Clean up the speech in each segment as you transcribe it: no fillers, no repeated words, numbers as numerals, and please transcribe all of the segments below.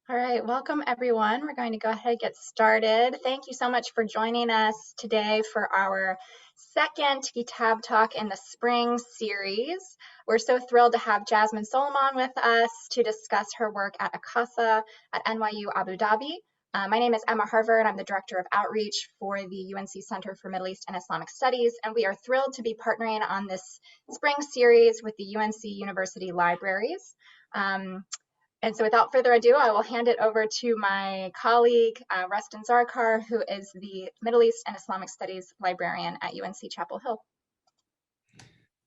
All right, welcome everyone. We're going to go ahead and get started. Thank you so much for joining us today for our second Kitab talk in the spring series. We're so thrilled to have Jasmine Soliman with us to discuss her work at Akkasah at NYU Abu Dhabi. My name is Emma Harvard. I'm the Director of Outreach for the UNC Center for Middle East and Islamic Studies, and we are thrilled to be partnering on this spring series with the UNC University Libraries. And so without further ado, I will hand it over to my colleague, Rustin Zarkar, who is the Middle East and Islamic Studies librarian at UNC-Chapel Hill.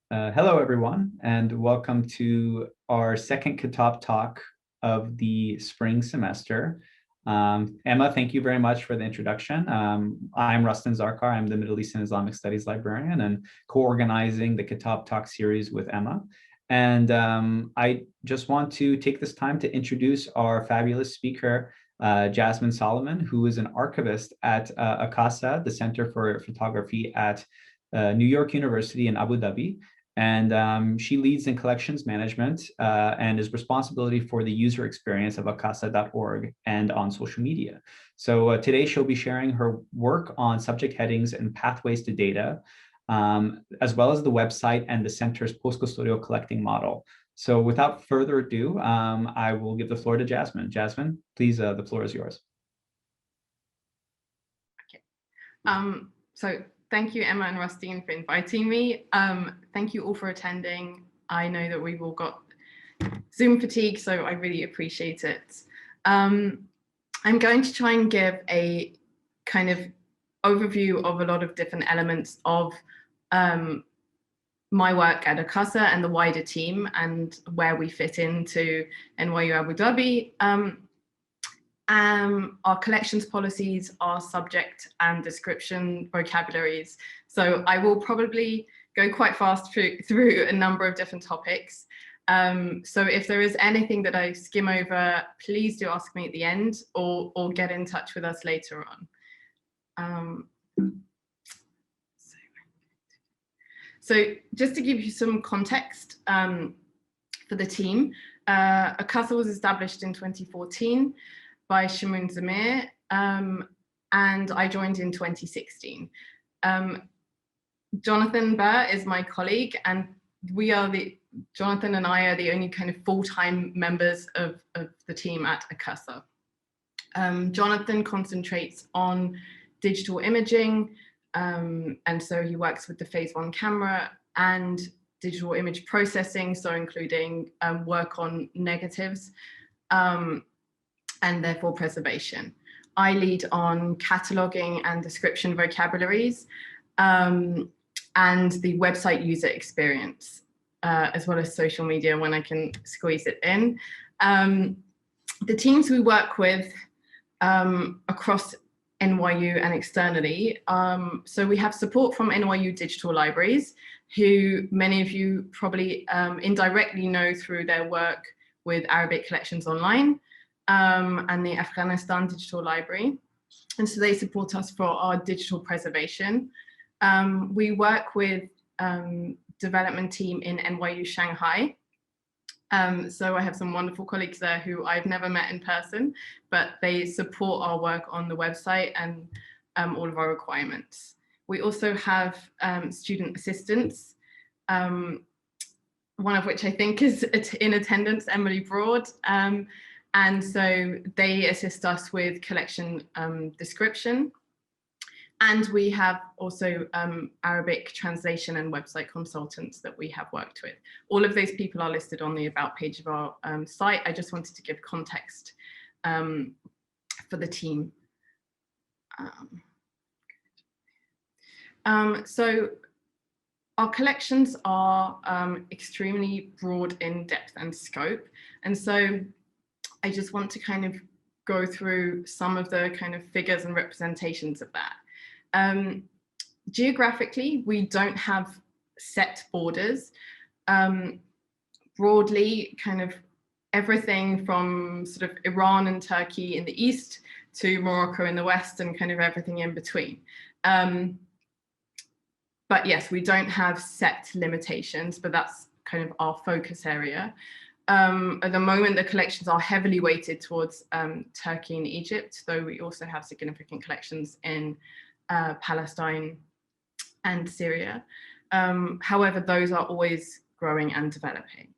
Hello, everyone, and welcome to our second Kitab talk of the spring semester. Emma, thank you very much for the introduction. I'm Rustin Zarkar. I'm the Middle East and Islamic Studies librarian and co-organizing the Kitab talk series with Emma. And I just want to take this time to introduce our fabulous speaker, Jasmine Soliman, who is an archivist at Akkasah, the Center for Photography at New York University in Abu Dhabi. And she leads in collections management and is responsibility for the user experience of akkasah.org and on social media. So today she'll be sharing her work on subject headings and pathways to data, as well as the website and the center's post-custodial collecting model. So without further ado, I will give the floor to Jasmine. Jasmine, please, the floor is yours. Okay. So thank you, Emma and Rustin, for inviting me. Thank you all for attending. I know that we've all got Zoom fatigue, so I really appreciate it. I'm going to try and give a kind of overview of a lot of different elements of my work at Akkasah and the wider team and where we fit into NYU Abu Dhabi. Our collections policies, our subject and description vocabularies. So I will probably go quite fast through a number of different topics. So if there is anything that I skim over, please do ask me at the end or get in touch with us later on. So just to give you some context for the team, Akkasah was established in 2014 by Shamoon Zamir, and I joined in 2016. Jonathan Burr is my colleague, and Jonathan and I are the only kind of full-time members of the team at Akkasah. Jonathan concentrates on digital imaging, and so he works with the phase 1 camera and digital image processing, so including work on negatives and therefore preservation. I lead on cataloging and description vocabularies and the website user experience, as well as social media when I can squeeze it in. The teams we work with across NYU and externally. So we have support from NYU Digital Libraries, who many of you probably indirectly know through their work with Arabic Collections Online and the Afghanistan Digital Library. And so they support us for our digital preservation. We work with development team in NYU Shanghai. So I have some wonderful colleagues there who I've never met in person, but they support our work on the website and all of our requirements. We also have student assistants, one of which I think is in attendance, Emily Broad. And so they assist us with collection description. And we have also Arabic translation and website consultants that we have worked with. All of those people are listed on the About page of our site. I just wanted to give context for the team. So our collections are extremely broad in depth and scope. And so I just want to kind of go through some of the kind of figures and representations of that. Geographically, we don't have set borders. Broadly, kind of everything from sort of Iran and Turkey in the east to Morocco in the west and kind of everything in between. But yes, we don't have set limitations, but that's kind of our focus area. At the moment, the collections are heavily weighted towards Turkey and Egypt, though we also have significant collections in Palestine and Syria. However, those are always growing and developing.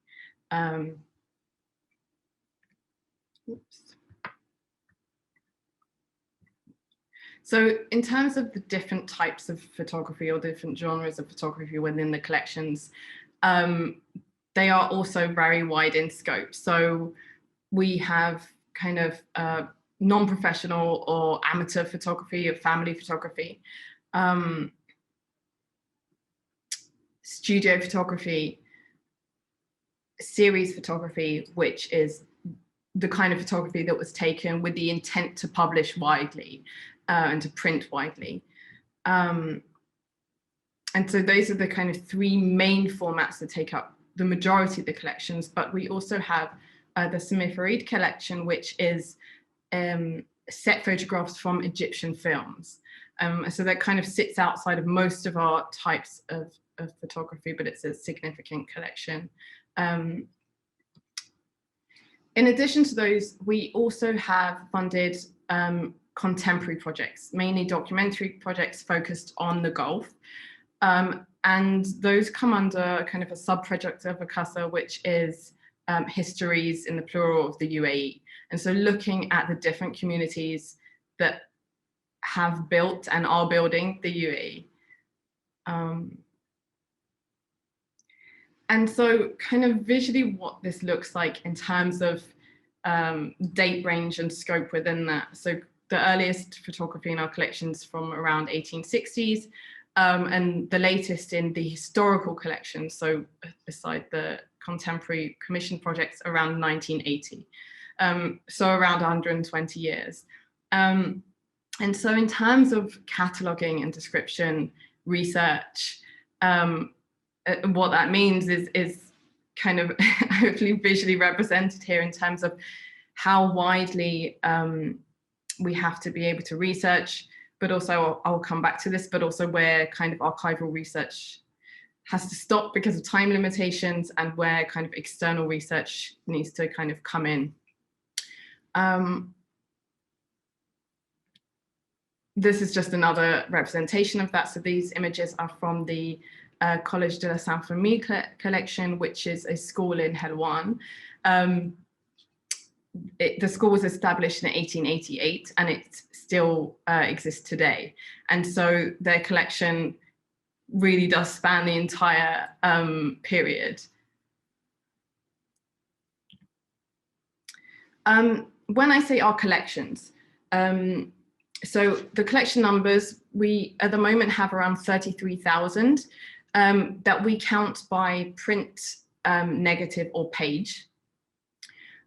So in terms of the different types of photography or different genres of photography within the collections, they are also very wide in scope. So we have kind of non-professional or amateur photography, or family photography, studio photography, series photography, which is the kind of photography that was taken with the intent to publish widely and to print widely. And so those are the kind of three main formats that take up the majority of the collections, but we also have the Samir Farid collection, which is set photographs from Egyptian films. So that kind of sits outside of most of our types of photography, but it's a significant collection. In addition to those, we also have funded contemporary projects, mainly documentary projects focused on the Gulf. And those come under kind of a sub-project of Akkasah, which is histories in the plural of the UAE. And so looking at the different communities that have built and are building the UAE. And so kind of visually what this looks like in terms of date range and scope within that. So the earliest photography in our collections from around 1860s, and the latest in the historical collection, so beside the contemporary commission projects, around 1980. So around 120 years. And so in terms of cataloging and description research, what that means is kind of hopefully visually represented here in terms of how widely we have to be able to research, but also I'll come back to this, but also where kind of archival research has to stop because of time limitations and where kind of external research needs to kind of come in. This is just another representation of that. So these images are from the Collège de la Sainte-Famille collection, which is a school in Helwan. The school was established in 1888 and it still exists today. And so their collection really does span the entire period. When I say our collections, so the collection numbers, we at the moment have around 33,000 that we count by print, negative or page.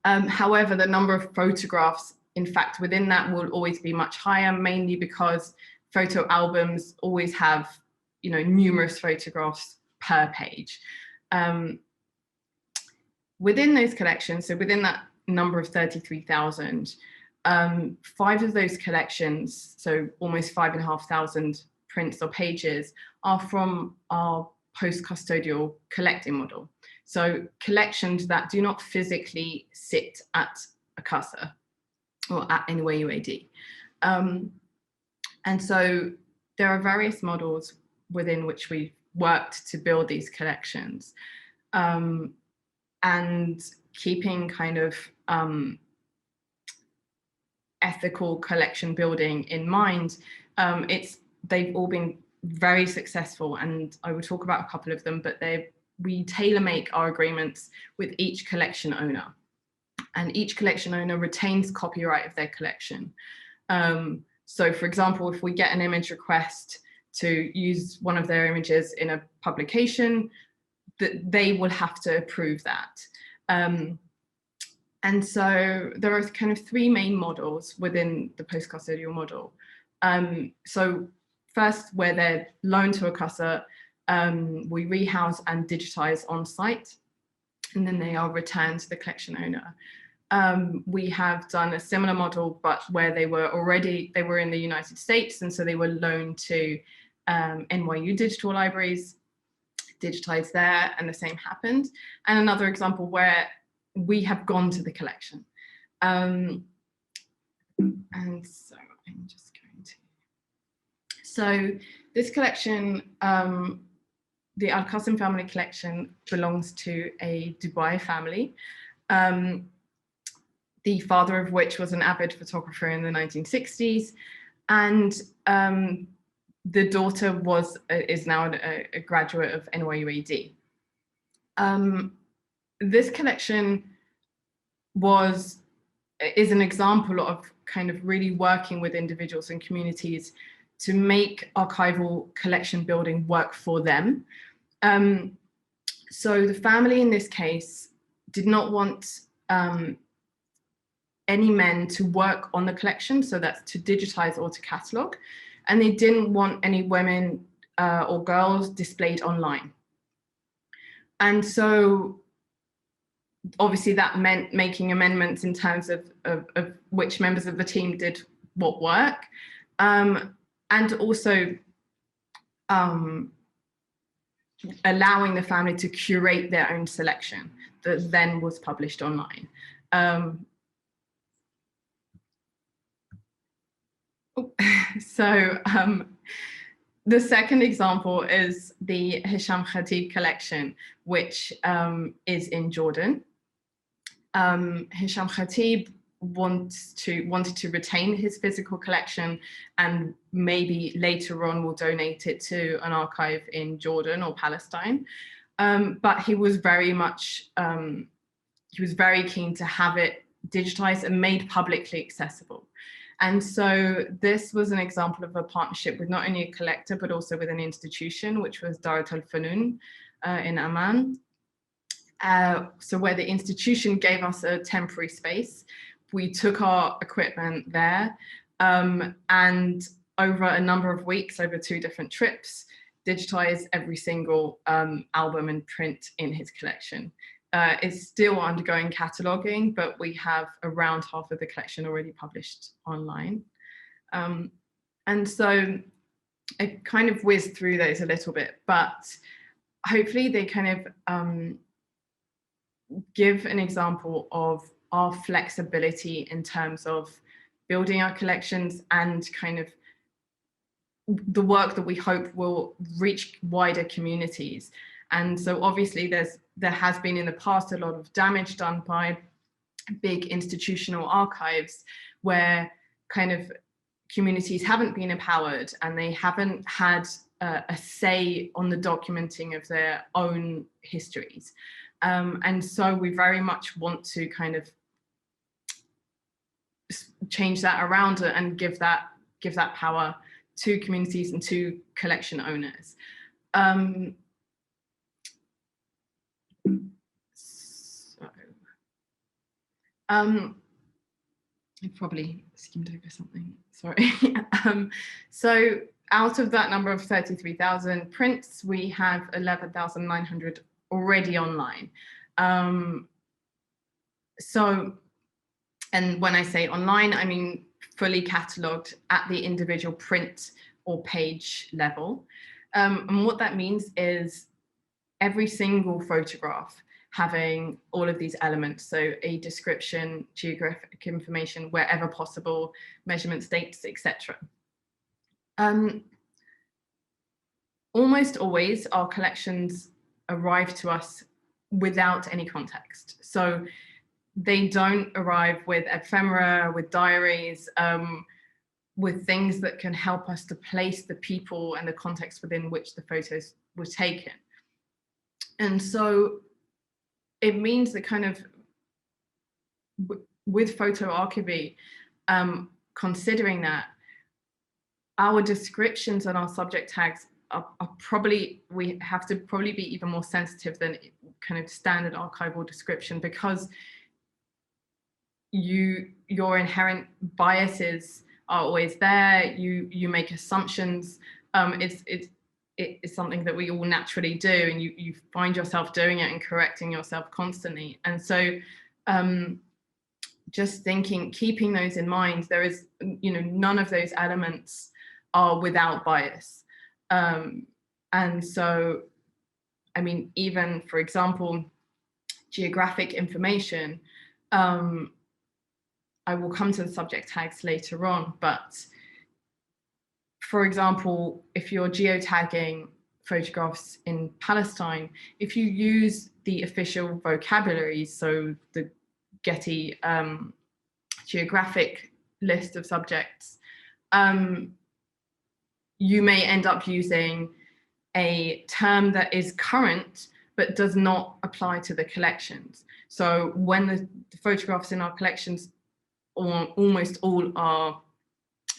However, the number of photographs, in fact, within that will always be much higher, mainly because photo albums always have, you know, numerous photographs per page. Within those collections, so within that number of 33,000, 5 of those collections, so almost 5,500 prints or pages, are from our post-custodial collecting model. So collections that do not physically sit at Akkasah or at NYU UAD. And so there are various models within which we've worked to build these collections. And keeping kind of ethical collection building in mind, they've all been very successful, and I will talk about a couple of them, but we tailor make our agreements with each collection owner, and each collection owner retains copyright of their collection. So for example, if we get an image request to use one of their images in a publication, that they will have to approve that. And so there are kind of 3 main models within the post-custodial model. So first, where they're loaned to Akkasah, we rehouse and digitize on site, and then they are returned to the collection owner. We have done a similar model, but where they were in the United States, and so they were loaned to NYU digital libraries, digitized there, and the same happened. And another example where we have gone to the collection. And so I'm just going to. So this collection, the Al-Qasim family collection, belongs to a Dubai family, the father of which was an avid photographer in the 1960s, and the daughter is now a graduate of NYU AD. This collection is an example of kind of really working with individuals and communities to make archival collection building work for them. So the family in this case did not want any men to work on the collection, so that's to digitize or to catalog, and they didn't want any women or girls displayed online. And so obviously that meant making amendments in terms of which members of the team did what work, and also allowing the family to curate their own selection that then was published online. The second example is the Hisham Khatib collection, which is in Jordan. Hisham Khatib wanted to retain his physical collection, and maybe later on will donate it to an archive in Jordan or Palestine. But he was very keen to have it digitized and made publicly accessible. And so this was an example of a partnership with not only a collector, but also with an institution, which was Darat al-Funun in Amman. So where the institution gave us a temporary space, we took our equipment there, and over a number of weeks, over 2 different trips, digitized every single album and print in his collection. It's still undergoing cataloging, but we have around half of the collection already published online. And so I kind of whizzed through those a little bit, but hopefully they kind of give an example of our flexibility in terms of building our collections and kind of the work that we hope will reach wider communities. And so obviously there has been in the past a lot of damage done by big institutional archives where kind of communities haven't been empowered and they haven't had a say on the documenting of their own histories. And so we very much want to kind of change that around and give that power to communities and to collection owners. I probably skimmed over something, sorry. So out of that number of 33,000 prints, we have 11,900 already online. And when I say online, I mean fully catalogued at the individual print or page level. And what that means is every single photograph having all of these elements, so a description, geographic information wherever possible, measurements, dates, etc. Almost always our collections arrive to us without any context. So they don't arrive with ephemera, with diaries, with things that can help us to place the people and the context within which the photos were taken. And so it means that kind of with photo archive, considering that our descriptions and our subject tags are probably, we have to probably be even more sensitive than kind of standard archival description, because your inherent biases are always there. You make assumptions. It's something that we all naturally do, and you find yourself doing it and correcting yourself constantly. And so just keeping those in mind, there is, none of those elements are without bias. And so, I mean, even for example, geographic information. I will come to the subject tags later on, but for example, if you're geotagging photographs in Palestine, if you use the official vocabulary, so the Getty geographic list of subjects, you may end up using a term that is current but does not apply to the collections. So when the photographs in our collections, almost all are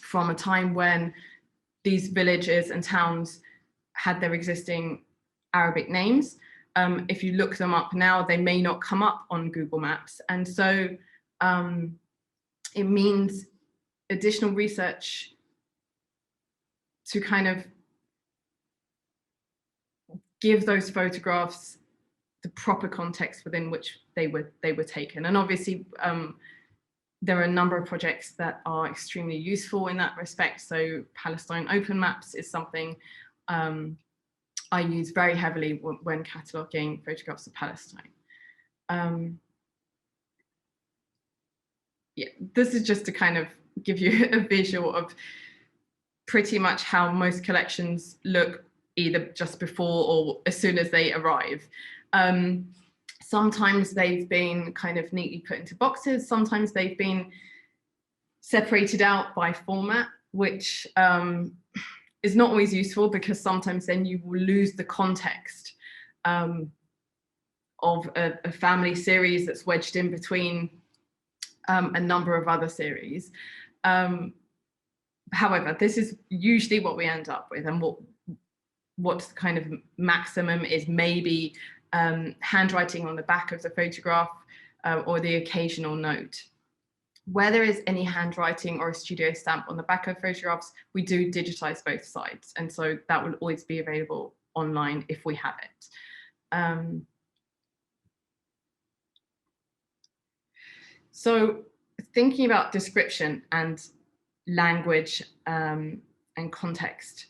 from a time when these villages and towns had their existing Arabic names. If you look them up now, they may not come up on Google Maps. And so it means additional research to kind of give those photographs the proper context within which they were taken. And obviously, there are a number of projects that are extremely useful in that respect. So Palestine Open Maps is something I use very heavily when cataloguing photographs of Palestine. Yeah, this is just to kind of give you a visual of pretty much how most collections look, either just before or as soon as they arrive. Sometimes they've been kind of neatly put into boxes. Sometimes they've been separated out by format, which is not always useful, because sometimes then you will lose the context of a family series that's wedged in between a number of other series. However, this is usually what we end up with, and what's kind of maximum is maybe handwriting on the back of the photograph or the occasional note. Where there is any handwriting or a studio stamp on the back of photographs, we do digitize both sides, and so that will always be available online if we have it. So thinking about description and language and context,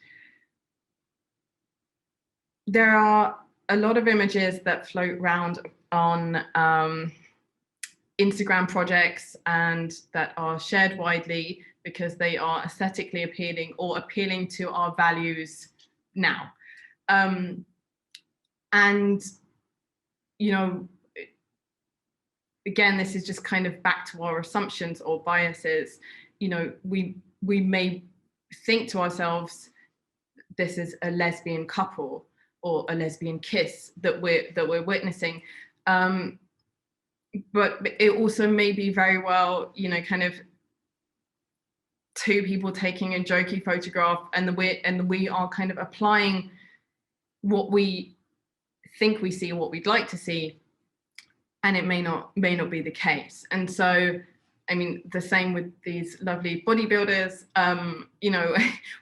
there are a lot of images that float around on Instagram projects and that are shared widely because they are aesthetically appealing or appealing to our values now. And, you know, again, this is just kind of back to our assumptions or biases. You know, we may think to ourselves, this is a lesbian couple or a lesbian kiss that we're witnessing. But it also may be very well, you know, kind of two people taking a jokey photograph, and we are kind of applying what we think we see, what we'd like to see, and it may not be the case. And so, I mean, the same with these lovely bodybuilders. You know,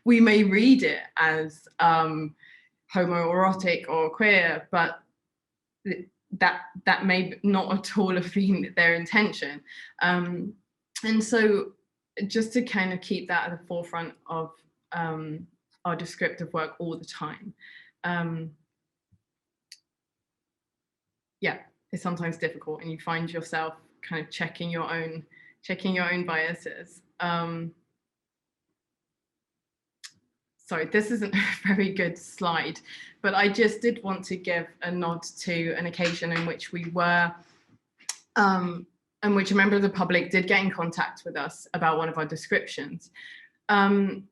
we may read it as homoerotic or queer, but that may not at all have been their intention. And so just to kind of keep that at the forefront of our descriptive work all the time. Yeah, it's sometimes difficult, and you find yourself kind of checking your own biases. Sorry, this isn't a very good slide, but I just did want to give a nod to an occasion in which we were, in which a member of the public did get in contact with us about one of our descriptions. And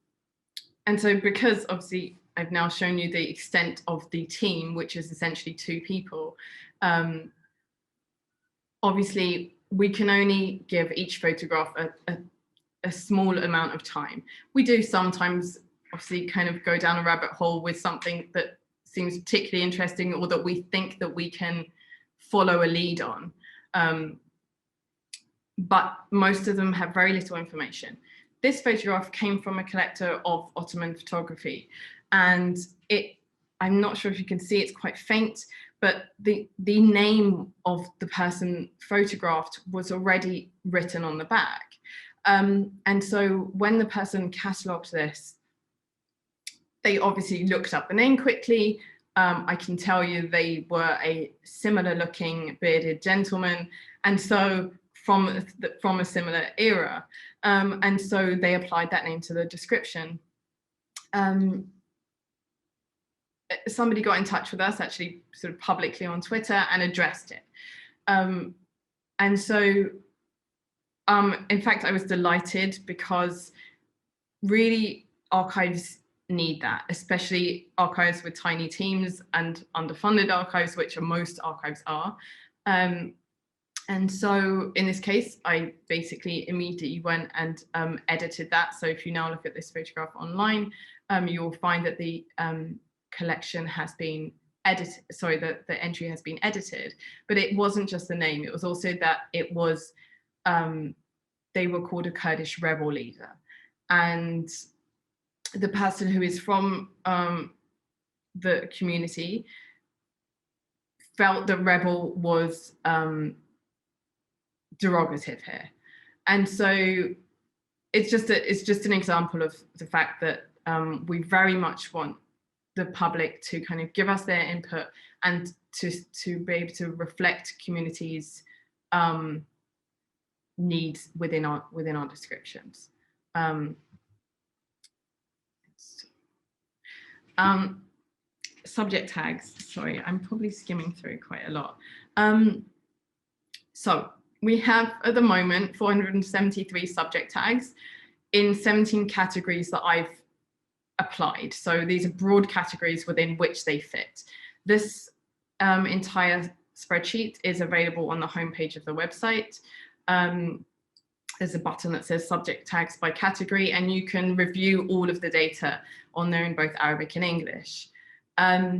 so, because obviously I've now shown you the extent of the team, which is essentially 2 people, obviously we can only give each photograph a small amount of time. We do sometimes obviously kind of go down a rabbit hole with something that seems particularly interesting or that we think that we can follow a lead on. But most of them have very little information. This photograph came from a collector of Ottoman photography, and I'm not sure if you can see, it's quite faint, but the name of the person photographed was already written on the back. And so when the person catalogued this, they obviously looked up the name quickly, I can tell you they were a similar looking bearded gentleman, and so from a similar era, and so they applied that name to the description. Somebody got in touch with us, actually sort of publicly on Twitter, and addressed it. And so, in fact, I was delighted, because really archives need that, especially archives with tiny teams and underfunded archives, which most archives are. And so in this case, I basically immediately went and edited that. So if you now look at this photograph online, you'll find that the collection has been edited, sorry, the entry has been edited, but it wasn't just the name, it was also that it was, they were called a Kurdish rebel leader. And the person who is from the community felt that rebel was derogative here. And so it's just an example of the fact that we very much want the public to kind of give us their input and to be able to reflect communities' needs within our descriptions. Subject tags, sorry, I'm probably skimming through quite a lot. So we have at the moment 473 subject tags in 17 categories that I've applied. So these are broad categories within which they fit. This entire spreadsheet is available on the homepage of the website. There's a button that says subject tags by category, and you can review all of the data on there in both Arabic and English. Our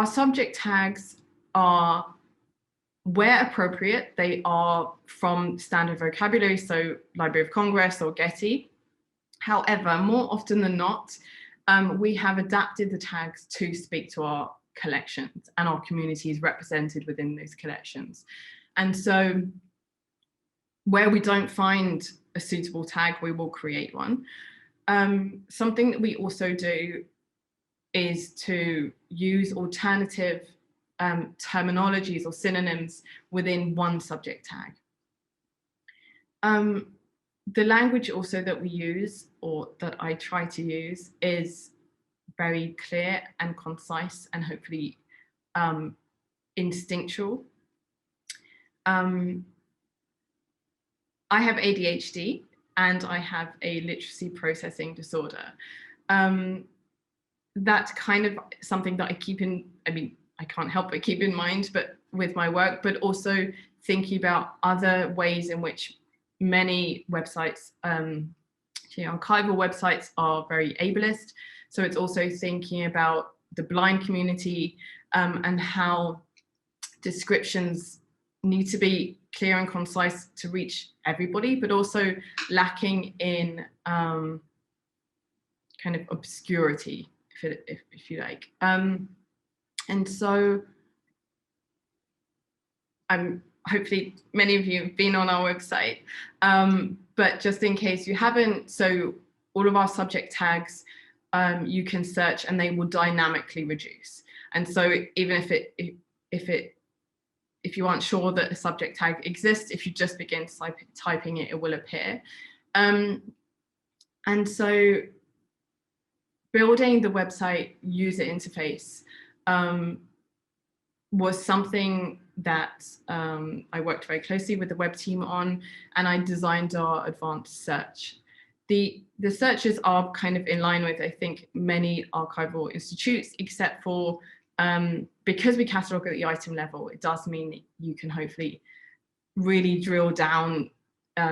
subject tags are, where appropriate, they are from standard vocabulary, so Library of Congress or Getty. However, more often than not, we have adapted the tags to speak to our collections and our communities represented within those collections. And so where we don't find a suitable tag, we will create one. Something that we also do is to use alternative terminologies or synonyms within one subject tag. The language also that we use, or that I try to use, is very clear and concise and hopefully instinctual. I have ADHD and I have a literacy processing disorder. That's kind of something that I keep in, I mean, I can't help but keep in mind, but with my work, but also thinking about other ways in which many websites, archival websites, are very ableist. So it's also thinking about the blind community and how descriptions need to be clear and concise to reach everybody, but also lacking in kind of obscurity, if you like. And so hopefully many of you have been on our website, but just in case you haven't, so all of our subject tags, you can search and they will dynamically reduce. And so even if you aren't sure that a subject tag exists, if you just begin typing it, it will appear. And so building the website user interface was something that I worked very closely with the web team on, and I designed our advanced search. The searches are kind of in line with, I think, many archival institutes, except for because we catalogue at the item level, it does mean that you can hopefully really drill down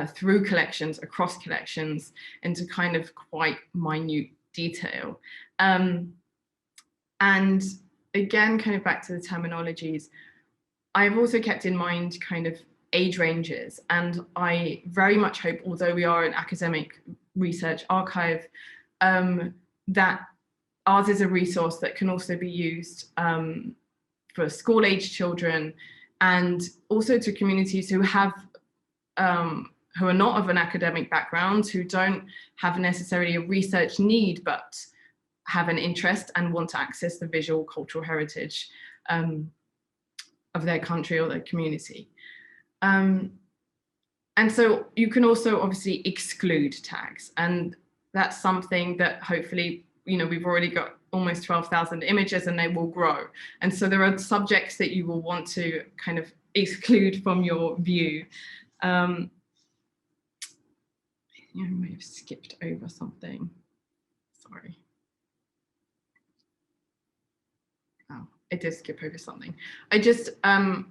through collections, across collections, into kind of quite minute detail. And again, kind of back to the terminologies, I've also kept in mind kind of age ranges, and I very much hope, although we are an academic research archive, that ours is a resource that can also be used for school-age children, and also to communities who have who are not of an academic background, who don't have necessarily a research need, but have an interest and want to access the visual cultural heritage of their country or their community. And so you can also obviously exclude tags, and that's something that hopefully, you know, we've already got almost 12,000 images and they will grow. And so there are subjects that you will want to kind of exclude from your view. You may have skipped over something, sorry. Oh, I did skip over something. I just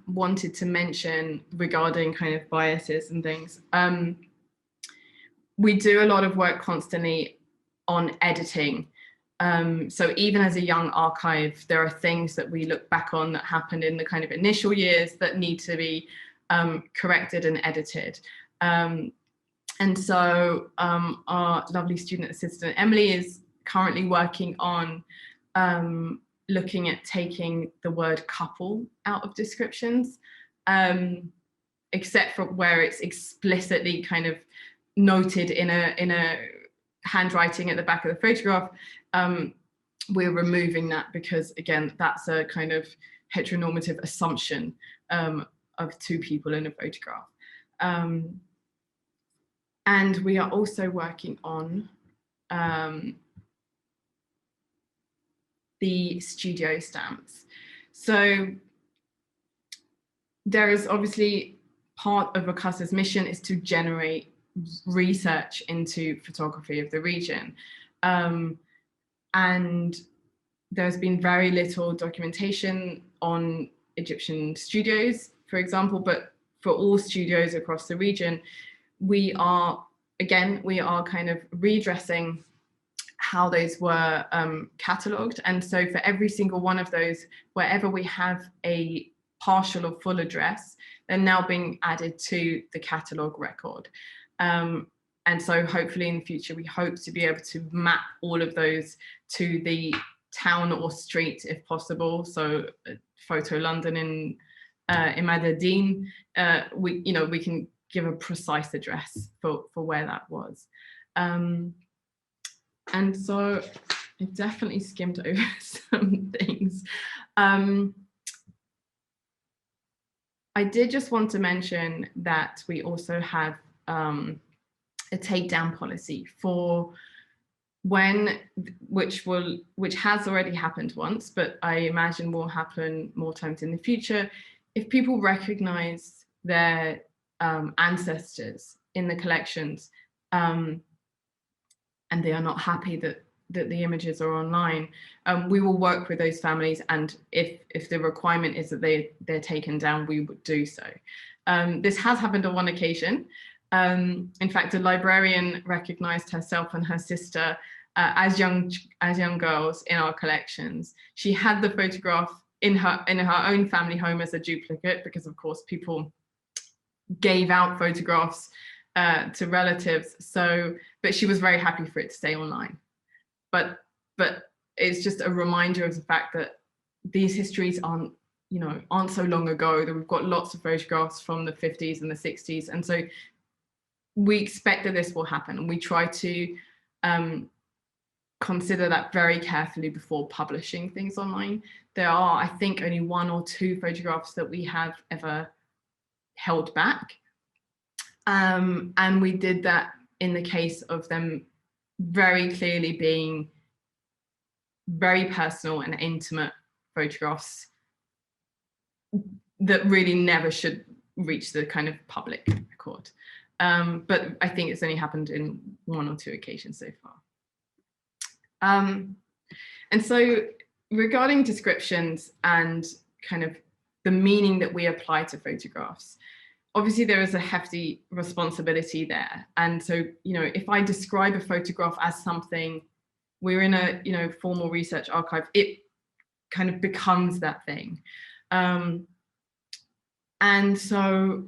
wanted to mention regarding kind of biases and things. We do a lot of work constantly on editing. So even as a young archive, there are things that we look back on that happened in the kind of initial years that need to be corrected and edited. And so our lovely student assistant, Emily, is currently working on looking at taking the word couple out of descriptions, except for where it's explicitly kind of noted in a handwriting at the back of the photograph. We're removing that because, again, that's a kind of heteronormative assumption of two people in a photograph. And we are also working on the studio stamps. So there is obviously part of Akkasah's mission is to generate research into photography of the region. And there's been very little documentation on Egyptian studios, for example, but for all studios across the region, we are kind of redressing how those were catalogued. And so for every single one of those, wherever we have a partial or full address, they're now being added to the catalogue record. And so hopefully in the future, we hope to be able to map all of those to the town or street if possible. So Photo London in Imadadeen, we can give a precise address for where that was. And so I definitely skimmed over some things. I did just want to mention that we also have a takedown policy for which has already happened once, but I imagine will happen more times in the future. If people recognize their ancestors in the collections, and they are not happy that the images are online, we will work with those families, and if the requirement is that they're taken down, we would do so. This has happened on one occasion. In fact, a librarian recognized herself and her sister as young girls in our collections. She had the photograph in her own family home as a duplicate, because of course people gave out photographs to relatives. So, but she was very happy for it to stay online. But it's just a reminder of the fact that these histories aren't so long ago, that we've got lots of photographs from the 50s and the 60s. And so we expect that this will happen, and we try to consider that very carefully before publishing things online. There are, I think, only 1 or 2 photographs that we have ever held back. And we did that in the case of them very clearly being very personal and intimate photographs that really never should reach the kind of public record. But I think it's only happened in 1 or 2 occasions so far. And so regarding descriptions and kind of the meaning that we apply to photographs, obviously there is a hefty responsibility there. And so, if I describe a photograph as something, we're in a, formal research archive, it kind of becomes that thing. And so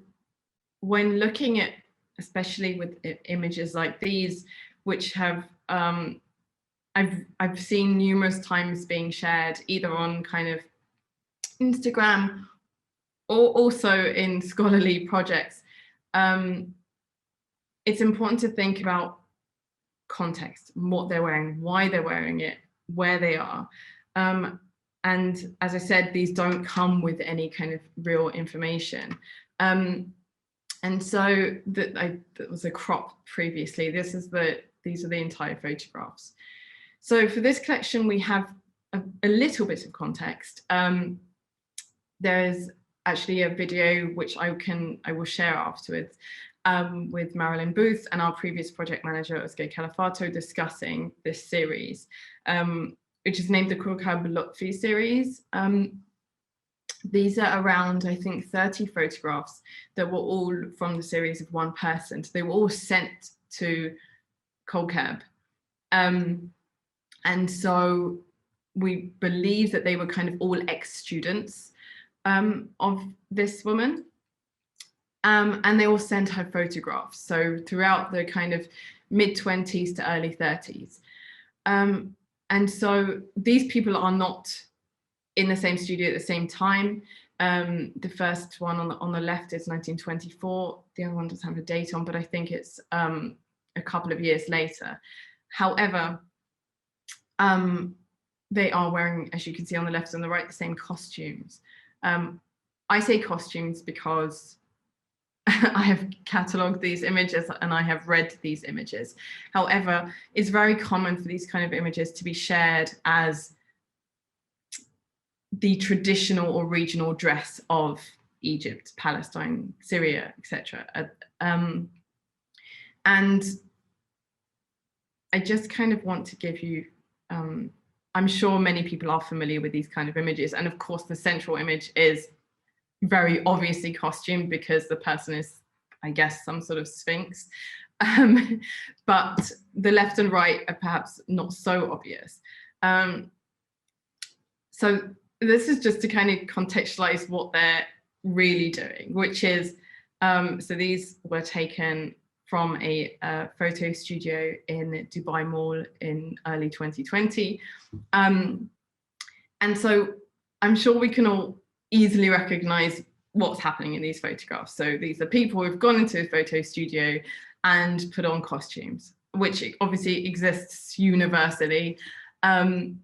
when looking at, especially with images like these, which have, I've seen numerous times being shared either on kind of Instagram or also in scholarly projects, it's important to think about context, what they're wearing, why they're wearing it, where they are. And as I said, these don't come with any kind of real information. And so that was a crop previously. These are the entire photographs. So for this collection, we have a little bit of context. There's actually a video which I will share afterwards with Marilyn Booth and our previous project manager, Özge Califato, discussing this series, which is named the Kitab Lotfi series. These are around, I think, 30 photographs that were all from the series of one person. So they were all sent to Kitab. And so we believe that they were kind of all ex-students of this woman. And they all sent her photographs. So throughout the kind of mid-20s to early 30s. And so these people are not in the same studio at the same time. The first one on the left is 1924. The other one doesn't have a date on, but I think it's a couple of years later. However, they are wearing, as you can see on the left and the right, the same costumes. I say costumes because I have catalogued these images and I have read these images. However, it's very common for these kind of images to be shared as the traditional or regional dress of Egypt, Palestine, Syria, etc. And I just kind of want to give you, I'm sure many people are familiar with these kind of images. And of course, the central image is very obviously costumed because the person is, I guess, some sort of sphinx. But the left and right are perhaps not so obvious. So this is just to kind of contextualize what they're really doing, which is, so these were taken from a photo studio in Dubai Mall in early 2020. And so I'm sure we can all easily recognize what's happening in these photographs. So these are people who've gone into a photo studio and put on costumes, which obviously exists universally. Although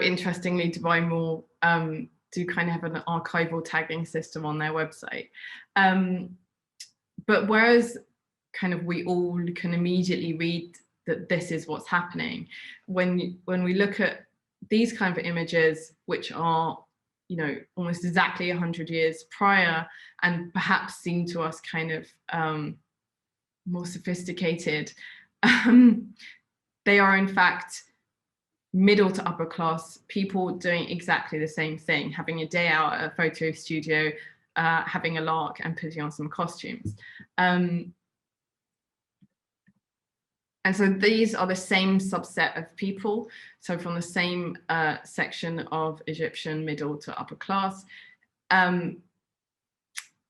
interestingly, Dubai Mall do kind of have an archival tagging system on their website. But whereas kind of we all can immediately read that this is what's happening, when we look at these kind of images, which are, you know, almost exactly 100 years prior and perhaps seem to us kind of more sophisticated, they are in fact middle to upper class people doing exactly the same thing, having a day out at a photo studio, having a lark and putting on some costumes. And so these are the same subset of people. So from the same section of Egyptian middle to upper class, in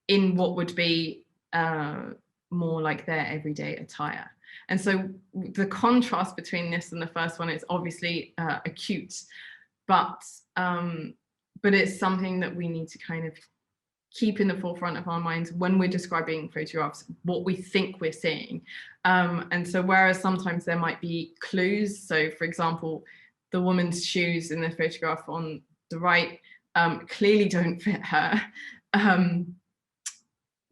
what would be more like their everyday attire. And so the contrast between this and the first one is obviously acute, but it's something that we need to kind of keep in the forefront of our minds when we're describing photographs, what we think we're seeing. And so whereas sometimes there might be clues, so for example, the woman's shoes in the photograph on the right clearly don't fit her,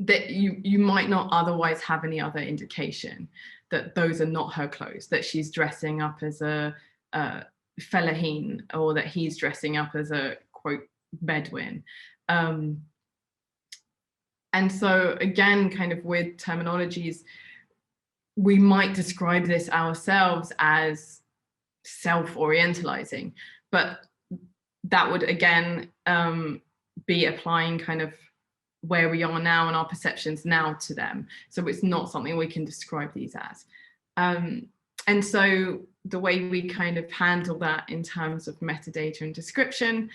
that you might not otherwise have any other indication that those are not her clothes, that she's dressing up as a fellahin, or that he's dressing up as a, quote, Bedouin. And so again, kind of with terminologies, we might describe this ourselves as self-orientalizing, but that would again be applying kind of where we are now and our perceptions now to them. So it's not something we can describe these as. And so the way we kind of handle that in terms of metadata and description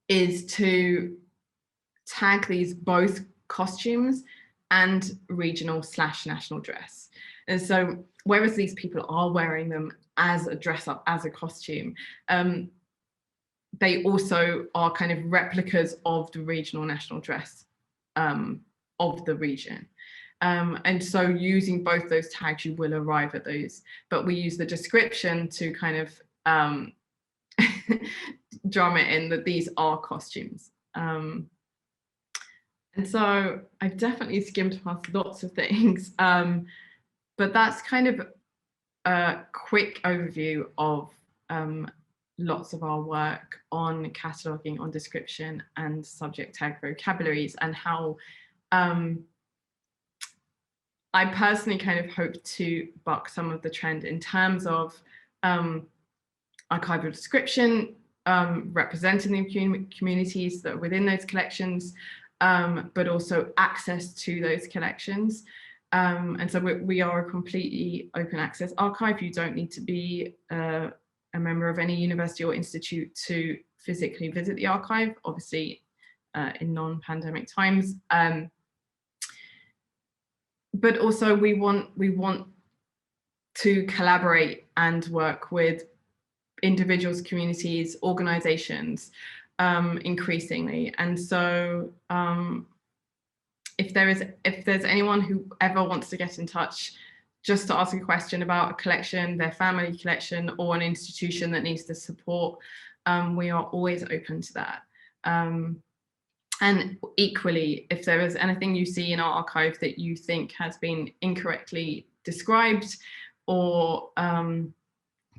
is to tag these both costumes and regional / national dress. And so whereas these people are wearing them as a dress up, as a costume, they also are kind of replicas of the regional national dress of the region. And so using both those tags, you will arrive at those, but we use the description to kind of drum it in that these are costumes. And so I've definitely skimmed past lots of things, but that's kind of a quick overview of lots of our work on cataloguing, on description and subject tag vocabularies, and how I personally kind of hope to buck some of the trend in terms of archival description, representing the communities that are within those collections, but also access to those collections. And so we are a completely open access archive. You don't need to be a member of any university or institute to physically visit the archive, obviously in non-pandemic times. But also we want to collaborate and work with individuals, communities, organizations, increasingly. And so if there's anyone who ever wants to get in touch just to ask a question about a collection, their family collection, or an institution that needs the support, we are always open to that. And equally, if there is anything you see in our archive that you think has been incorrectly described or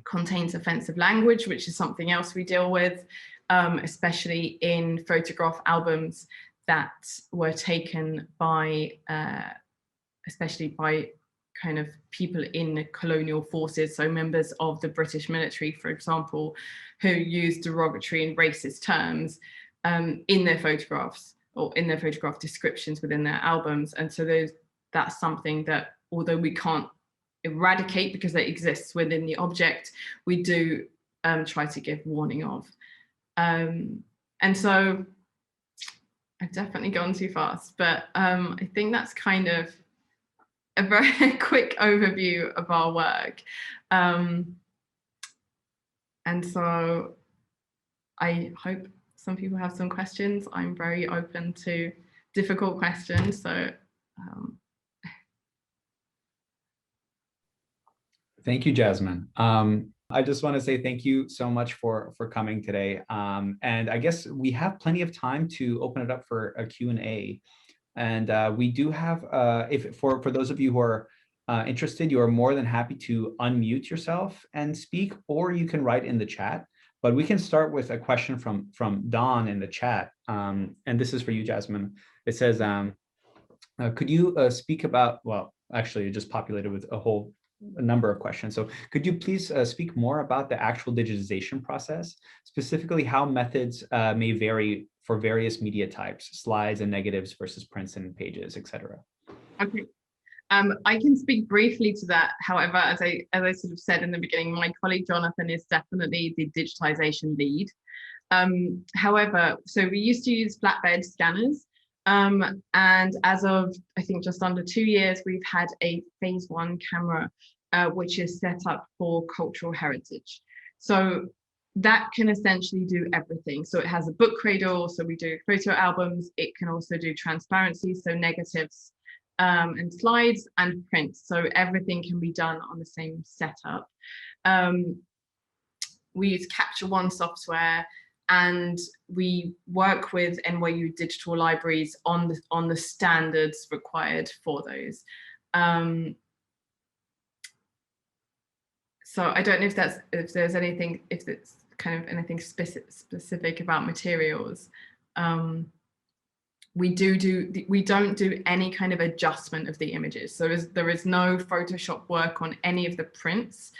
contains offensive language, which is something else we deal with, especially in photograph albums that were taken by, especially by kind of people in colonial forces, so members of the British military, for example, who use derogatory and racist terms in their photographs or in their photograph descriptions within their albums. And so that's something that, although we can't eradicate because it exists within the object, we do try to give warning of. And so I've definitely gone too fast, but I think that's kind of a very quick overview of our work. And so I hope some people have some questions. I'm very open to difficult questions. So thank you, Jasmine. I just want to say thank you so much for coming today. And I guess we have plenty of time to open it up for a Q&A. And we do have, for those of you who are interested, you are more than happy to unmute yourself and speak, or you can write in the chat. But we can start with a question from Dawn in the chat. And this is for you, Jasmine. It says, could you speak about, well, actually it just populated with a number of questions. So could you please speak more about the actual digitization process, specifically how methods may vary for various media types, slides and negatives versus prints and pages, etc.? Okay. I can speak briefly to that. However, as I sort of said in the beginning, my colleague Jonathan is definitely the digitization lead. However, so we used to use flatbed scanners. And as of, I think, just under 2 years, we've had a phase 1 camera, which is set up for cultural heritage. So that can essentially do everything. So it has a book cradle, so we do photo albums. It can also do transparency, so negatives and slides and prints. So everything can be done on the same setup. We use Capture One software, and we work with NYU digital libraries on the standards required for those. So I don't know if there's anything, if it's kind of anything specific about materials. We don't do any kind of adjustment of the images. So there is no Photoshop work on any of the prints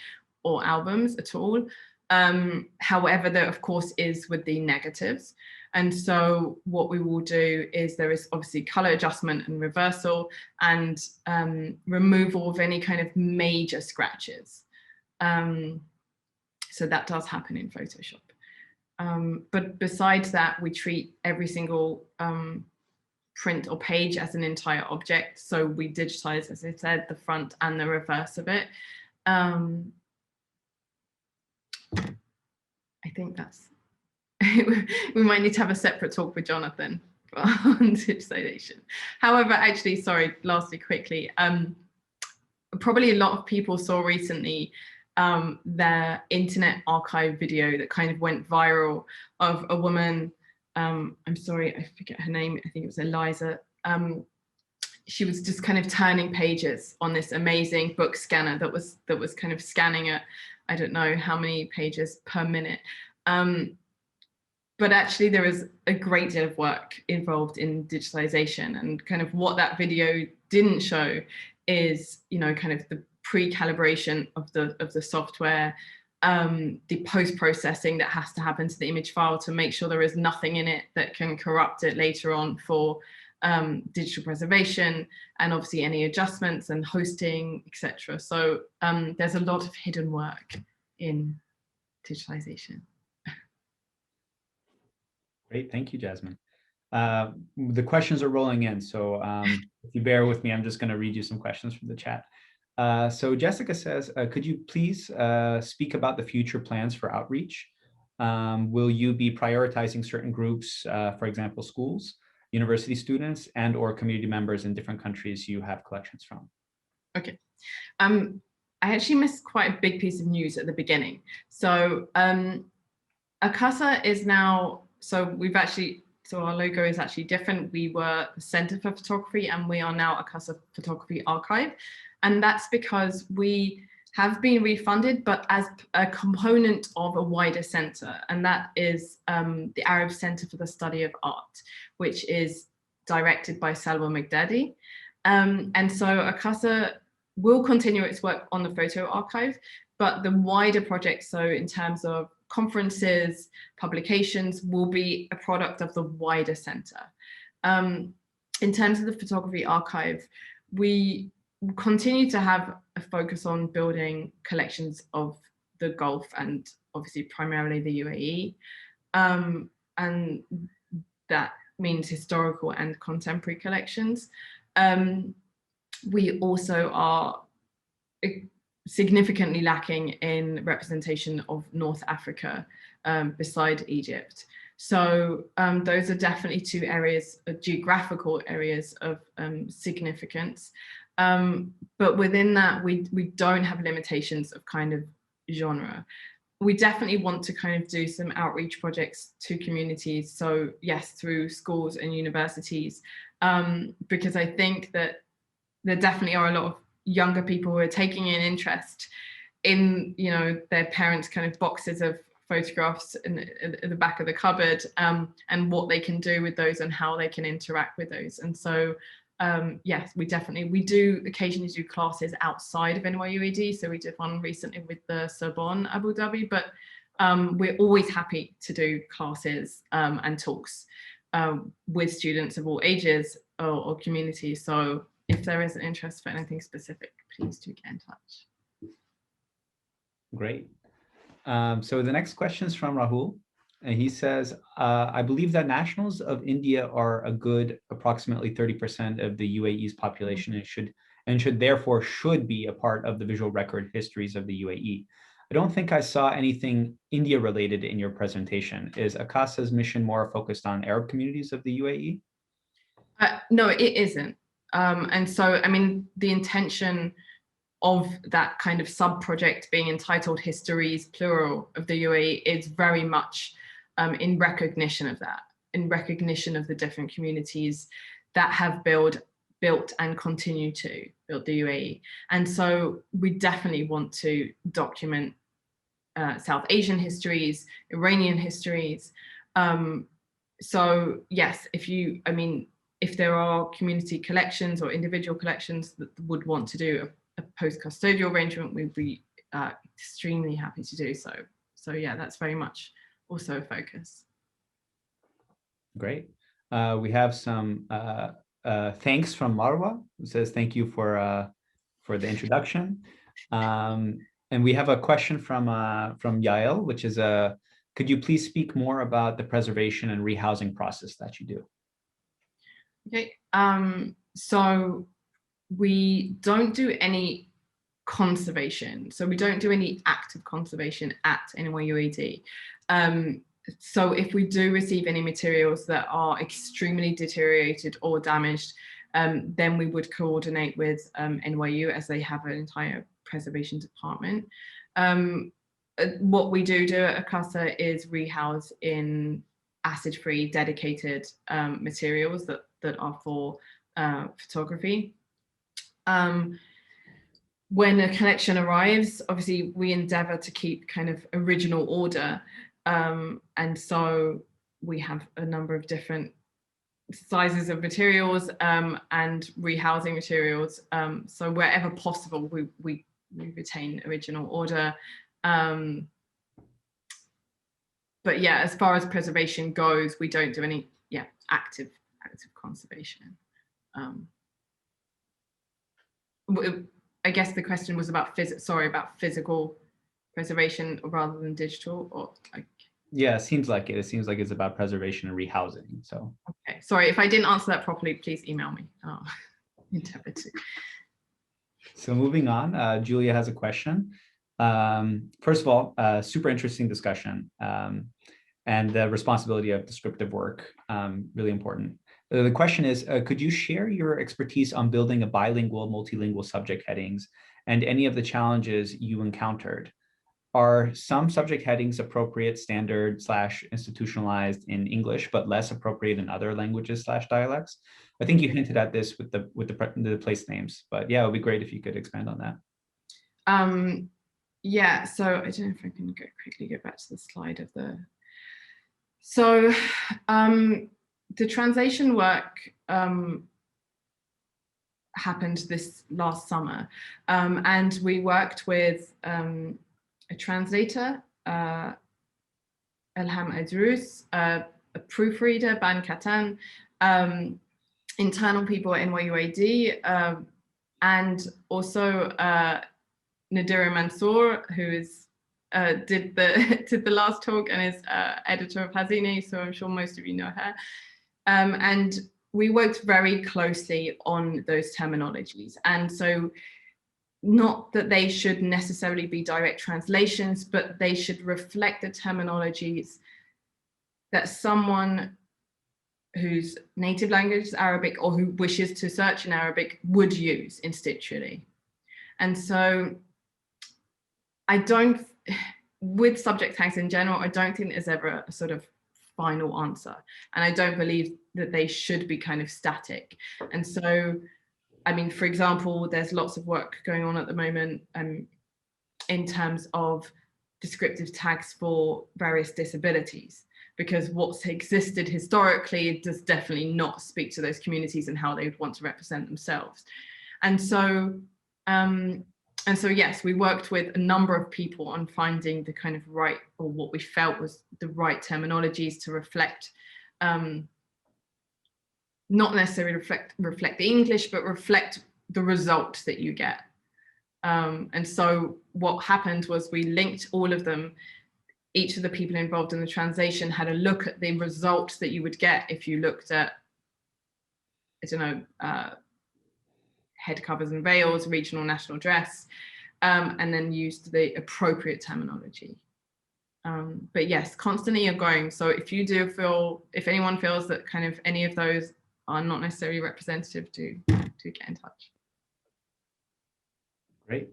or albums at all. However, there of course is with the negatives. And so what we will do is there is obviously color adjustment and reversal and removal of any kind of major scratches. So that does happen in Photoshop. But besides that, we treat every single print or page as an entire object. So we digitize, as I said, the front and the reverse of it. I think that's, we might need to have a separate talk with Jonathan on digitalization. However, actually, sorry, lastly, quickly, probably a lot of people saw recently their Internet Archive video that kind of went viral of a woman, I'm sorry, I forget her name, I think it was Eliza. She was just kind of turning pages on this amazing book scanner that was kind of scanning at, I don't know how many pages per minute. But actually there is a great deal of work involved in digitalization, and kind of what that video didn't show is, you know, kind of the pre-calibration of the software, the post-processing that has to happen to the image file to make sure there is nothing in it that can corrupt it later on for digital preservation, and obviously any adjustments and hosting, etc. So there's a lot of hidden work in digitalization. Great, thank you, Jasmine. The questions are rolling in, so if you bear with me, I'm just going to read you some questions from the chat. So Jessica says, could you please speak about the future plans for outreach? Will you be prioritizing certain groups, for example, schools, university students, and or community members in different countries you have collections from? Okay. I actually missed quite a big piece of news at the beginning. So Akkasah is now, so our logo is actually different. We were the Center for Photography, and we are now Akkasah Photography Archive. And that's because we have been refunded, but as a component of a wider center. And that is the Arab Center for the Study of Art, which is directed by Salwa Magdadi. And so Akkasah will continue its work on the photo archive, but the wider project, so in terms of conferences, publications, will be a product of the wider center. In terms of the photography archive, we continue to have a focus on building collections of the Gulf and obviously primarily the UAE. And that means historical and contemporary collections. We also are significantly lacking in representation of North Africa beside Egypt. So those are definitely two areas, geographical areas of significance. But within that, we don't have limitations of kind of genre. We definitely want to kind of do some outreach projects to communities. So yes, through schools and universities, because I think that there definitely are a lot of younger people who are taking an interest in, you know, their parents' kind of boxes of photographs in the back of the cupboard, and what they can do with those and how they can interact with those. And so yes, we do occasionally do classes outside of NYU. So we did one recently with the Sorbonne Abu Dhabi, but we're always happy to do classes and talks with students of all ages or communities. So if there is an interest for anything specific, please do get in touch. Great. So the next question is from Rahul. And he says, I believe that nationals of India are a good approximately 30% of the UAE's population and should therefore be a part of the visual record histories of the UAE. I don't think I saw anything India related in your presentation. Is Akkasah's mission more focused on Arab communities of the UAE? No, it isn't. And so, I mean, the intention of that kind of sub-project being entitled Histories, plural, of the UAE is very much in recognition of that, in recognition of the different communities that have built and continue to build the UAE. And so we definitely want to document South Asian histories, Iranian histories. So yes, if there are community collections or individual collections that would want to do a post-custodial arrangement, we'd be extremely happy to do so. So yeah, that's very much also a focus. Great. We have some thanks from Marwa, who says thank you for the introduction. And we have a question from Yael, which is could you please speak more about the preservation and rehousing process that you do? Okay, so we don't do any conservation. So we don't do any active conservation at NYU. So if we do receive any materials that are extremely deteriorated or damaged, then we would coordinate with NYU, as they have an entire preservation department. What we do at Akkasah is rehouse in acid-free dedicated materials that are for photography. When a collection arrives, obviously we endeavour to keep kind of original order, and so we have a number of different sizes of materials and rehousing materials. So wherever possible, we retain original order. But yeah, as far as preservation goes, we don't do any active conservation. I guess the question was about physical preservation rather than digital, or yeah, it seems like it. It seems like it's about preservation and rehousing. So okay, sorry if I didn't answer that properly. Please email me. Endeavour to. So moving on, Julia has a question. First of all, super interesting discussion, and the responsibility of descriptive work, really important. The question is, could you share your expertise on building a bilingual, multilingual subject headings and any of the challenges you encountered? Are some subject headings appropriate, standard / institutionalized in English, but less appropriate in other languages / dialects? I think you hinted at this with the place names, but yeah, it would be great if you could expand on that. Yeah, so I don't know if I can quickly go back to the slide of the. So the translation work happened this last summer, and we worked with a translator, Elham Adrous, a proofreader, Ban Katan, internal people at NYU, and also Nadira Mansour, who is did the last talk and is editor of Hazini, so I'm sure most of you know her. And we worked very closely on those terminologies, and so not that they should necessarily be direct translations, but they should reflect the terminologies that someone whose native language is Arabic or who wishes to search in Arabic would use instinctually. And so with subject tags in general, I don't think there's ever a sort of final answer. And I don't believe that they should be kind of static. And so, I mean, for example, there's lots of work going on at the moment in terms of descriptive tags for various disabilities, because what's existed historically does definitely not speak to those communities and how they would want to represent themselves. And so, yes, we worked with a number of people on finding the kind of right, or what we felt was the right terminologies to reflect, not necessarily reflect the English, but reflect the result that you get. And so what happened was we linked all of them. Each of the people involved in the translation had a look at the results that you would get if you looked at, I don't know, head covers and veils, regional national dress, and then used the appropriate terminology. But yes, constantly ongoing. So if anyone feels that kind of any of those are not necessarily representative, do get in touch. Great.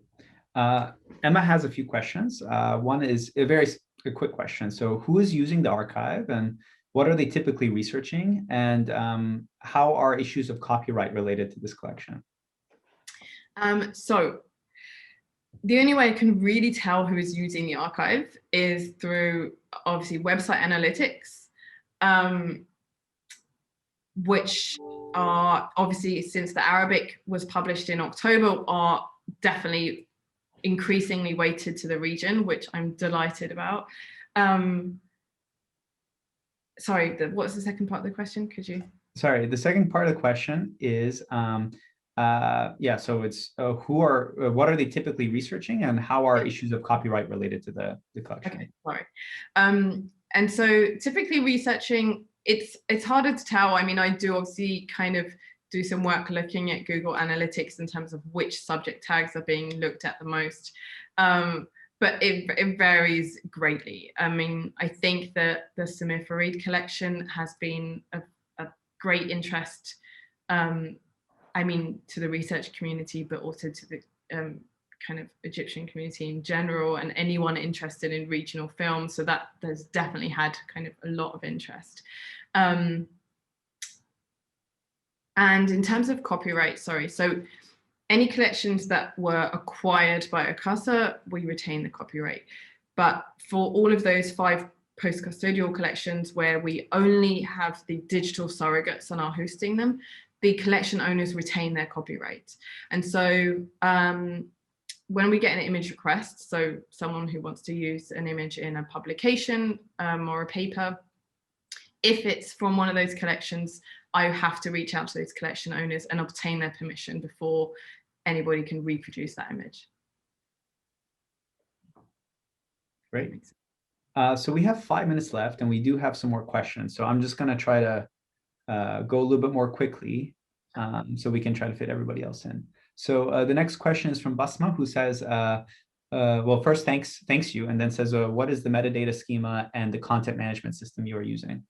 Emma has a few questions. One is a quick question. So who is using the archive and what are they typically researching? And how are issues of copyright related to this collection? So the only way I can really tell who is using the archive is through obviously website analytics, which are obviously, since the Arabic was published in October, are definitely increasingly weighted to the region, which I'm delighted about. Sorry, what's the second part of the question? Could you? Sorry, the second part of the question is, so it's what are they typically researching and how are issues of copyright related to the collection? Okay, sorry. And so typically researching, it's harder to tell. I mean, I do obviously kind of do some work looking at Google Analytics in terms of which subject tags are being looked at the most. but it varies greatly. I mean, I think that the Samir Farid collection has been a great interest, I mean, to the research community, but also to the kind of Egyptian community in general, and anyone interested in regional film. So that there's definitely had kind of a lot of interest. And in terms of copyright, so any collections that were acquired by Akkasah, we retain the copyright. But for all of those 5 post-custodial collections where we only have the digital surrogates and are hosting them, the collection owners retain their copyright. And so when we get an image request, so someone who wants to use an image in a publication or a paper, if it's from one of those collections, I have to reach out to those collection owners and obtain their permission before anybody can reproduce that image. Great. So we have 5 minutes left, and we do have some more questions. So I'm just going to try to go a little bit more quickly so we can try to fit everybody else in. So the next question is from Basma, who says, well, first, thanks you, and then says, what is the metadata schema and the content management system you are using?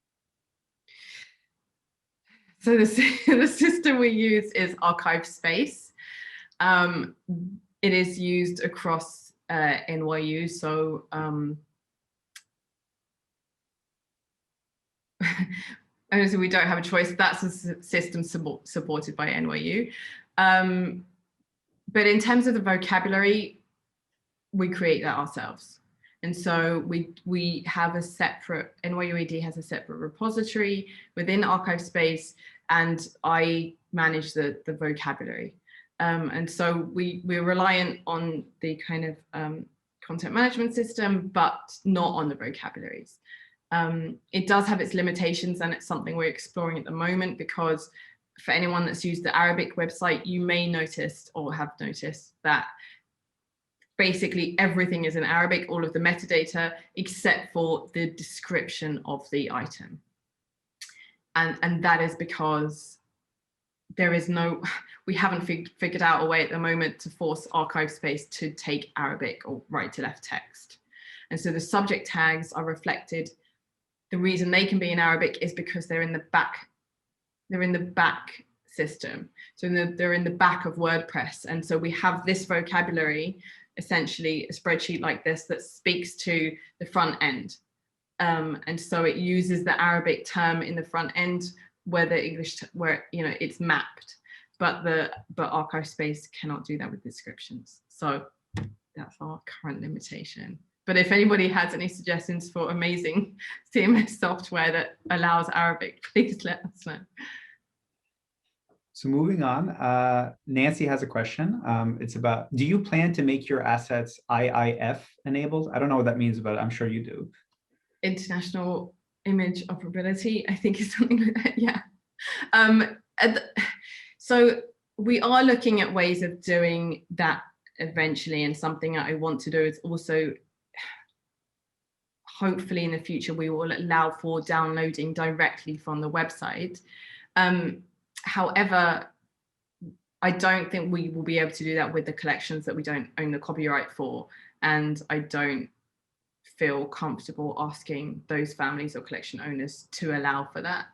So the system we use is Archive Space. It is used across NYU, so so we don't have a choice. That's a system supported by NYU. But in terms of the vocabulary, we create that ourselves. And so we have a separate, NYU AD has a separate repository within Archive Space, and I manage the vocabulary. And so we're reliant on the kind of content management system, but not on the vocabularies. It does have its limitations, and it's something we're exploring at the moment, because for anyone that's used the Arabic website, you may notice or have noticed that basically everything is in Arabic, all of the metadata, except for the description of the item. And that is because there is no, we haven't figured out a way at the moment to force Archive Space to take Arabic or right to left text. And so the subject tags are reflected. The reason they can be in Arabic is because they're in the back system. So they're in the back of WordPress. And so we have this vocabulary, essentially a spreadsheet like this, that speaks to the front end. And so it uses the Arabic term in the front end where the English, where, you know, it's mapped, but Archive Space cannot do that with descriptions. So that's our current limitation. But if anybody has any suggestions for amazing CMS software that allows Arabic, please let us know. So moving on, Nancy has a question. It's about, do you plan to make your assets IIF enabled? I don't know what that means, but I'm sure you do. International Image Operability, I think is something like that, yeah. So we are looking at ways of doing that eventually, and something that I want to do is also, hopefully in the future, we will allow for downloading directly from the website. However, I don't think we will be able to do that with the collections that we don't own the copyright for, and I don't feel comfortable asking those families or collection owners to allow for that.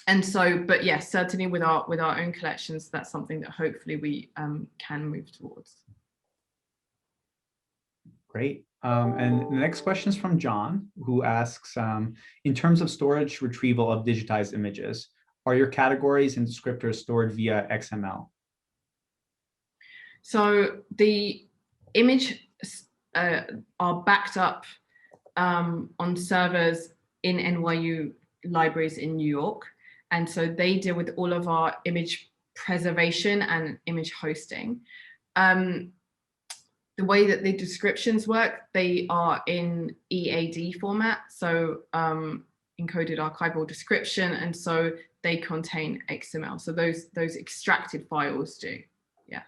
And so, but yes, certainly with our own collections, that's something that hopefully we can move towards. Great. And the next question is from John, who asks, in terms of storage retrieval of digitized images, are your categories and descriptors stored via XML? So the image are backed up on servers in NYU libraries in New York. And so they deal with all of our image preservation and image hosting. The way that the descriptions work, they are in EAD format, so encoded archival description, and so they contain XML. So those extracted files do, yeah.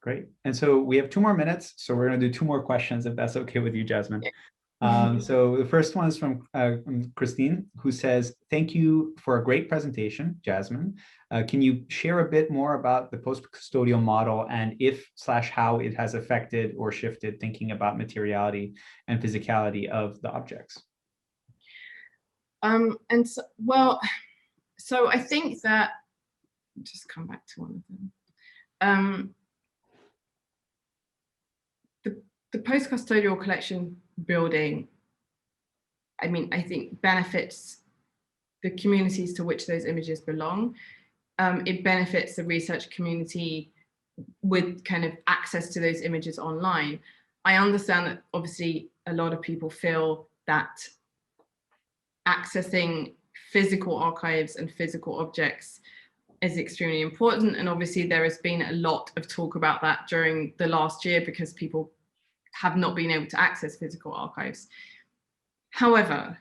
Great. And so we have 2 more minutes, so we're going to do 2 more questions, if that's okay with you, Jasmine. So the first one is from Christine, who says, thank you for a great presentation, Jasmine. Can you share a bit more about the post-custodial model and if/how it has affected or shifted thinking about materiality and physicality of the objects? So I think that, just come back to one of them. The post-custodial collection building, I mean, I think benefits the communities to which those images belong. It benefits the research community with kind of access to those images online. I understand that obviously a lot of people feel that accessing physical archives and physical objects is extremely important. And obviously there has been a lot of talk about that during the last year because people have not been able to access physical archives. However,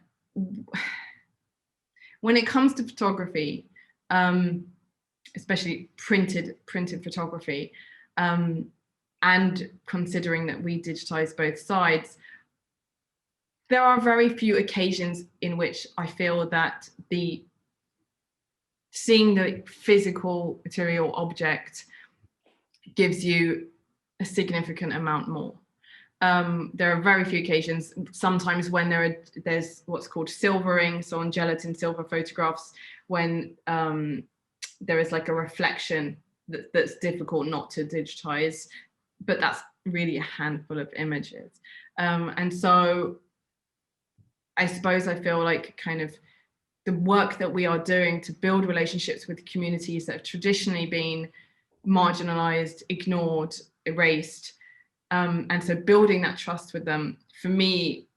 when it comes to photography, especially printed photography, and considering that we digitize both sides, there are very few occasions in which I feel that seeing the physical material object gives you a significant amount more. There are very few occasions, sometimes when there's what's called silvering, so on gelatin silver photographs, when there is like a reflection that's difficult not to digitize, but that's really a handful of images. And so I suppose I feel like kind of the work that we are doing to build relationships with communities that have traditionally been marginalized, ignored, erased, and so building that trust with them, for me,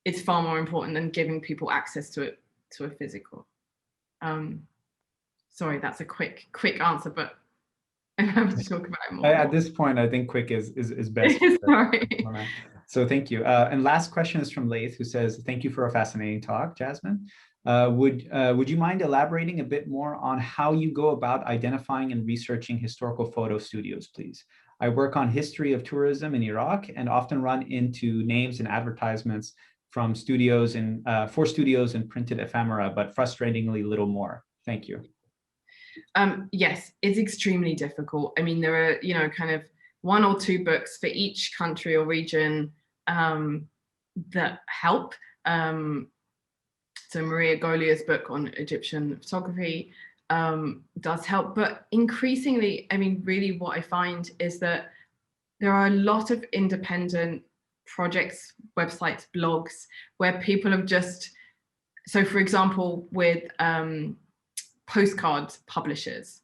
is far more important than giving people access to a physical. Sorry, that's a quick answer, but I'm happy to talk about it more. At this point, I think quick is best. Sorry. So thank you. And last question is from Laith, who says, thank you for a fascinating talk, Jasmine. Would you mind elaborating a bit more on how you go about identifying and researching historical photo studios, please? I work on history of tourism in Iraq and often run into names and advertisements from studios and for studios and printed ephemera, but frustratingly little more. Thank you. Yes, it's extremely difficult. I mean, there are, kind of 1 or 2 books for each country or region that help. So Maria Golia's book on Egyptian photography does help, but increasingly, I mean, really what I find is that there are a lot of independent projects, websites, blogs, where people have just, so for example, with postcard publishers,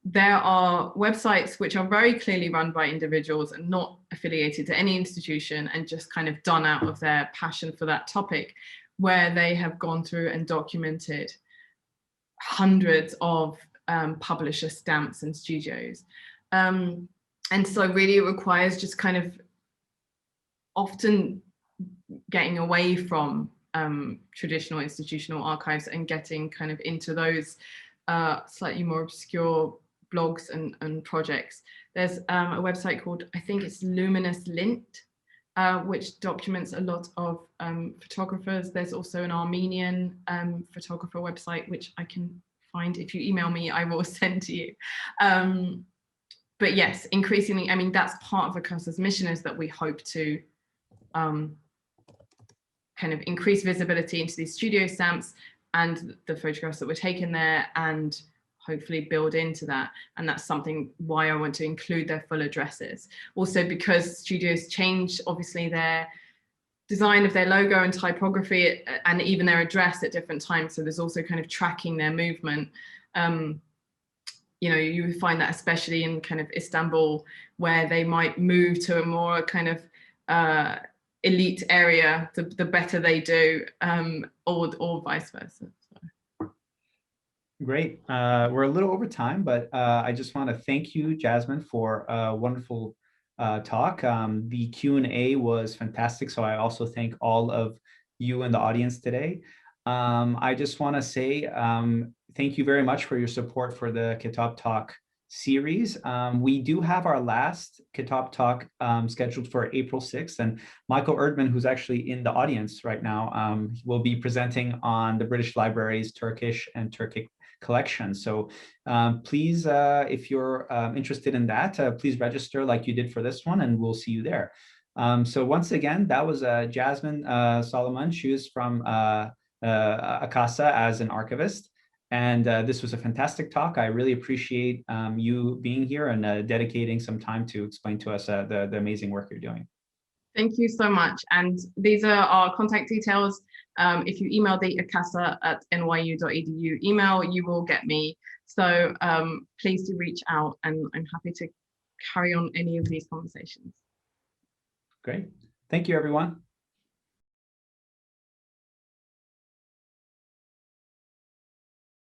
there are websites which are very clearly run by individuals and not affiliated to any institution and just kind of done out of their passion for that topic, where they have gone through and documented hundreds of publisher stamps and studios. And so really it requires just kind of often getting away from traditional institutional archives and getting kind of into those slightly more obscure blogs and projects. There's a website called, I think it's Luminous Lint, which documents a lot of photographers. There's also an Armenian photographer website, which I can find. If you email me, I will send to you. But yes, increasingly, I mean, that's part of Akkasah's mission, is that we hope to kind of increase visibility into these studio stamps and the photographs that were taken there, and hopefully build into that. And that's something why I want to include their full addresses. Also because studios change, obviously, their design of their logo and typography and even their address at different times. So there's also kind of tracking their movement. You would find that especially in kind of Istanbul, where they might move to a more kind of elite area, the better they do, or vice versa. Great. We're a little over time, but I just want to thank you, Jasmine, for a wonderful talk. The Q&A was fantastic, so I also thank all of you in the audience today. I just want to say thank you very much for your support for the Kitab Talk series. We do have our last Kitab talk scheduled for April 6th, and Michael Erdman, who's actually in the audience right now, will be presenting on the British Library's Turkish and Turkic collection. So please, if you're interested in that, please register like you did for this one, and we'll see you there. So once again, that was Jasmine Soliman. She was from Akkasah as an archivist. And this was a fantastic talk. I really appreciate you being here and dedicating some time to explain to us the amazing work you're doing. Thank you so much. And these are our contact details. If you email the akkasah@nyu.edu email, you will get me. So please do reach out, and I'm happy to carry on any of these conversations. Great. Thank you, everyone.